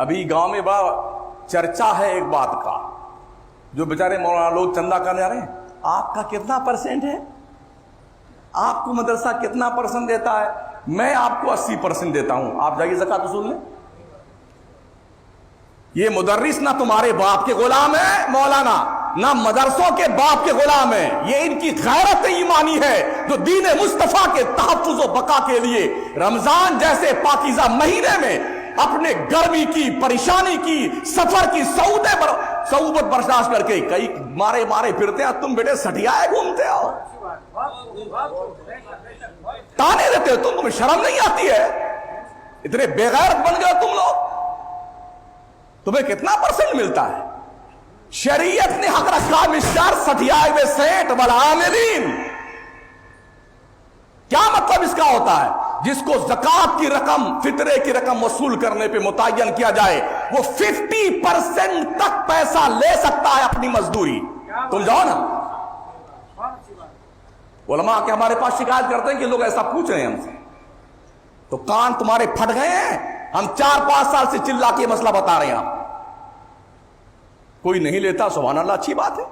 ابھی گاؤں میں بڑا چرچا ہے ایک بات کا، جو بیچارے مولانا لوگ چندہ کرنے جا رہے ہیں، آپ کا کتنا پرسنٹ ہے، آپ کو مدرسہ کتنا پرسنٹ دیتا ہے؟ میں آپ کو 80% دیتا ہوں، آپ جائیے زکوٰۃ وصول لیں۔ یہ مدرس نہ تمہارے باپ کے غلام ہے مولانا، نہ مدرسوں کے باپ کے غلام ہے، یہ ان کی غیرت ایمانی ہے جو دین مصطفیٰ کے تحفظ و بقا کے لیے رمضان جیسے پاکیزہ مہینے میں اپنے گرمی کی، پریشانی کی، سفر کی صعوبت برداشت کر کے کئی مارے پھرتے ہیں، تم بیٹے سٹیائے گھومتے ہو، تانے دیتے ہو، تمہیں شرم نہیں آتی ہے؟ اتنے بے غیرت بن گئے تم لوگ۔ تمہیں کتنا پرسنٹ ملتا ہے؟ شریعت نے حق رکھا مشتر سٹیائے ہوئے سیٹ والعاملین۔ کیا مطلب اس کا ہوتا ہے؟ جس کو زکوٰۃ کی رقم، فطرے کی رقم وصول کرنے پہ متعین کیا جائے، وہ 50% تک پیسہ لے سکتا ہے اپنی مزدوری۔ تم جاؤ نا، علماء کے ہمارے پاس شکایت کرتے ہیں کہ لوگ ایسا پوچھ رہے ہیں ہم سے، تو کان تمہارے پھٹ گئے ہیں؟ ہم 4-5 سال سے چلا کے مسئلہ بتا رہے ہیں، آپ کوئی نہیں لیتا، سبحان اللہ، اچھی بات ہے۔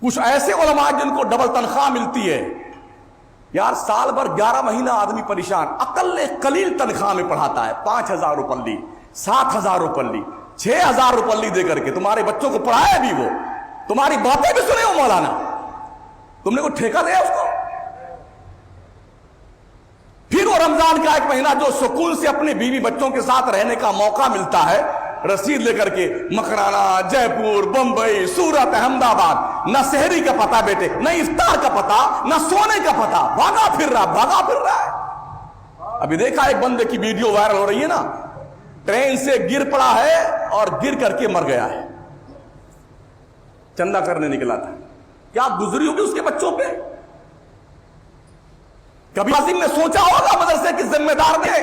کچھ ایسے علماء جن کو ڈبل تنخواہ ملتی ہے، یار سال بھر 11 مہینہ آدمی پریشان، اقل قلیل تنخواہ میں پڑھاتا ہے، 5,000 روپے، 7,000 روپے، 6,000 روپے دے کر کے تمہارے بچوں کو پڑھایا بھی، وہ تمہاری باتیں بھی سنے ہو مولانا، تم نے کوئی ٹھیکہ دیا اس کو؟ پھر وہ رمضان کا ایک مہینہ جو سکون سے اپنے بیوی بچوں کے ساتھ رہنے کا موقع ملتا ہے، رسید لے کر کے مکرانا، جے پور، بمبئی، سورت، احمد آباد، نہ سحری کا پتہ بیٹے، نہ افطار کا پتہ، نہ سونے کا پتہ، بھاگا پھر رہا ہے۔ ابھی دیکھا ایک بندے کی ویڈیو وائرل ہو رہی ہے نا، ٹرین سے گر پڑا ہے اور گر کر کے مر گیا ہے، چندہ کرنے نکلا تھا۔ کیا گزری ہوگی اس کے بچوں پہ؟ کبھی عظیم نے سوچا ہوگا مدرسے کے ذمہ دار نے،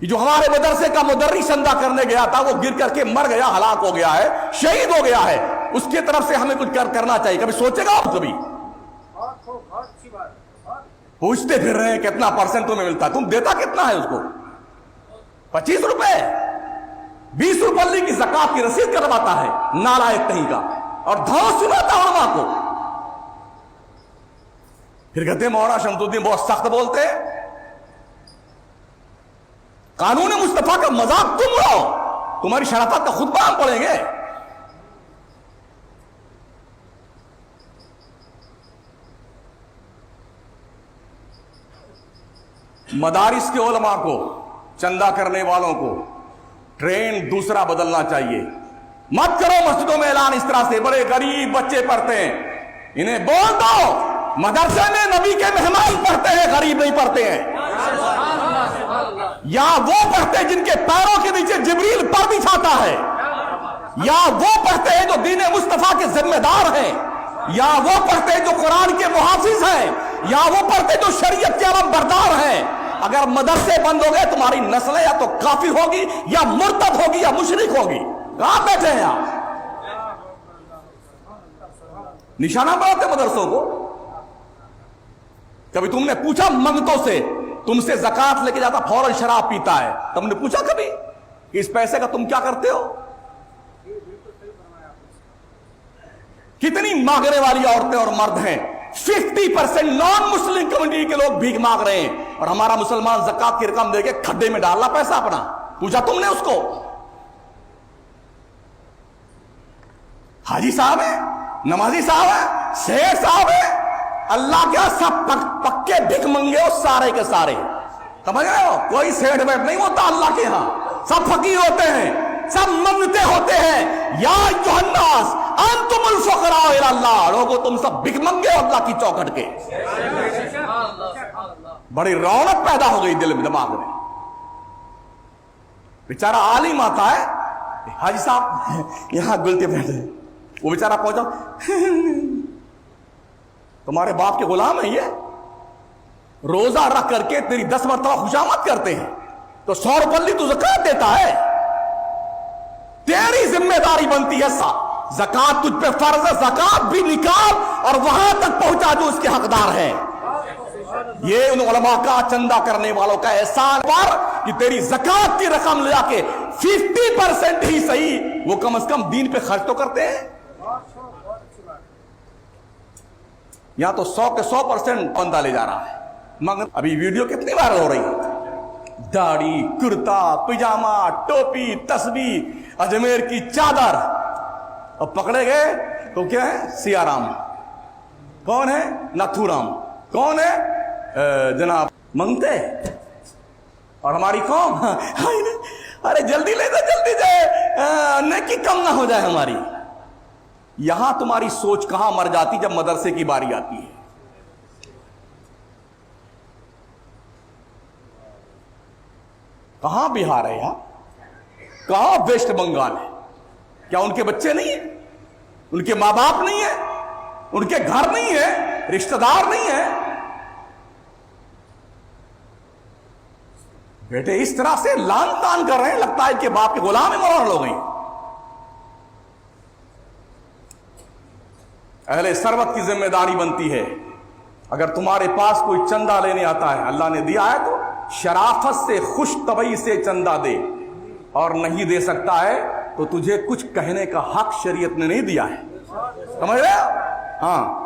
جو ہمارے مدرسے کا مدرس چندہ کرنے گیا تھا، وہ گر کر کے مر گیا، ہلاک ہو گیا ہے، شہید ہو گیا ہے، اس کی طرف سے ہمیں کچھ کرنا چاہیے؟ کبھی سوچے گا آپ؟ کبھی پوچھتے پھر رہے ہیں کتنا پرسنٹ تمہیں ملتا ہے، تم دیتا کتنا ہے اس کو؟ 25 روپے، 20 روپے کی زکوٰۃ کی رسید کرواتا ہے نالائق کہیں کا، اور دھوس سناتا علماء کو۔ پھر کہتے ہیں مولانا شمس الدین بہت سخت بولتے ہیں، قانون مصطفیٰ کا مذاق تم اڑاؤ، تمہاری شرافت کا خطبہ ہم پڑھیں گے۔ مدارس کے علماء کو، چندہ کرنے والوں کو ٹرینڈ دوسرا بدلنا چاہیے۔ مت کرو مسجدوں میں اعلان اس طرح سے، بڑے غریب بچے پڑھتے ہیں، انہیں بول دو مدرسے میں نبی کے مہمان پڑھتے ہیں، غریب نہیں پڑھتے ہیں، یا وہ پڑھتے ہیں جن کے پیروں کے نیچے جبریل پر بچھاتا ہے، یا وہ پڑھتے ہیں جو دین مصطفیٰ کے ذمہ دار ہیں، یا وہ پڑھتے ہیں جو قرآن کے محافظ ہیں، یا وہ پڑھتے ہیں جو شریعت کے علم بردار ہیں۔ اگر مدرسے بند ہو گئے، تمہاری نسلیں یا تو کافر ہوگی، یا مرتد ہوگی، یا مشرک ہوگی۔ کہاں بیٹھے ہیں آپ؟ نشانہ بناتے مدرسوں کو۔ کبھی تم نے پوچھا منگتوں سے، تم سے زکوٰۃ لے کے جاتا فوراً شراب پیتا ہے، تم نے پوچھا کبھی کہ اس پیسے کا تم کیا کرتے ہو؟ کتنی مانگنے والی عورتیں اور مرد ہیں، 50% نان مسلم کمیونٹی کے لوگ بھیک مانگ رہے ہیں، اور ہمارا مسلمان زکوٰۃ کی رقم دے کے کھڈے میں ڈالنا پیسہ اپنا۔ پوچھا تم نے اس کو؟ حاجی صاحب ہے، نمازی صاحب ہے، شیخ صاحب ہے، اللہ کیا سب پکے بھک منگے ہو سارے کے سارے، سمجھ رہے ہو؟ کوئی سیٹ ویٹ نہیں ہوتا اللہ کے ہاں، سب فقیر ہوتے ہیں، سب منگتے ہوتے ہیں۔ یا ایھا الناس انتم الفقراء الی اللہ، لوگو تم سب بھک منگے ہو اللہ کی چوکھٹ کے۔ بڑی رونق پیدا ہو گئی دل میں، دماغ میں۔ بیچارہ عالم آتا ہے، حاجی صاحب یہاں گلتے بیٹھے، وہ بیچارہ پہنچا، تمہارے باپ کے غلام ہیں یہ، روزہ رکھ کر کے تیری 10 مرتبہ خوشامد کرتے ہیں، تو 100 روپے تو زکوٰۃ دیتا ہے، تیری ذمہ داری بنتی ہے زکوٰۃ تجھ پہ فرض ہے، زکوٰۃ بھی نکال اور وہاں تک پہنچا جو اس کے حقدار ہے۔ یہ ان علماء کا، چندہ کرنے والوں کا احسان پر کہ تیری زکات کی رقم لے کے 50% ہی صحیح وہ کم از کم دین پہ خرچ تو کرتے ہیں. یہاں تو 100 کے 100% بندہ لے جا رہا ہے. مگر ابھی ویڈیو کتنی وائرل ہو رہی ہے, داڑھی, کرتا, پجامہ, ٹوپی, تسبیح, اجمیر کی چادر, اور پکڑے گئے تو کیا ہے, سیا رام. کون ہے؟ ناتھو رام. کون ہے؟ جناب منگتے. اور ہماری قوم ارے جلدی لے جائے, جلدی جائے, نیکی کم نہ ہو جائے ہماری. یہاں تمہاری سوچ کہاں مر جاتی جب مدرسے کی باری آتی ہے. کہاں بہار ہے یہاں, کہاں ویسٹ بنگال ہے؟ کیا ان کے بچے نہیں ہیں, ان کے ماں باپ نہیں ہیں, ان کے گھر نہیں ہے, رشتہ دار نہیں ہے؟ بیٹے اس طرح سے لان تان کر رہے ہیں, لگتا ہے کہ باپ کے غلام مورال ہو گئی. اہل ثروت کی ذمہ داری بنتی ہے, اگر تمہارے پاس کوئی چندہ لینے آتا ہے, اللہ نے دیا ہے تو شرافت سے, خوش طبعی سے چندہ دے, اور نہیں دے سکتا ہے تو تجھے کچھ کہنے کا حق شریعت نے نہیں دیا ہے. سمجھ رہے ہو؟ ہاں,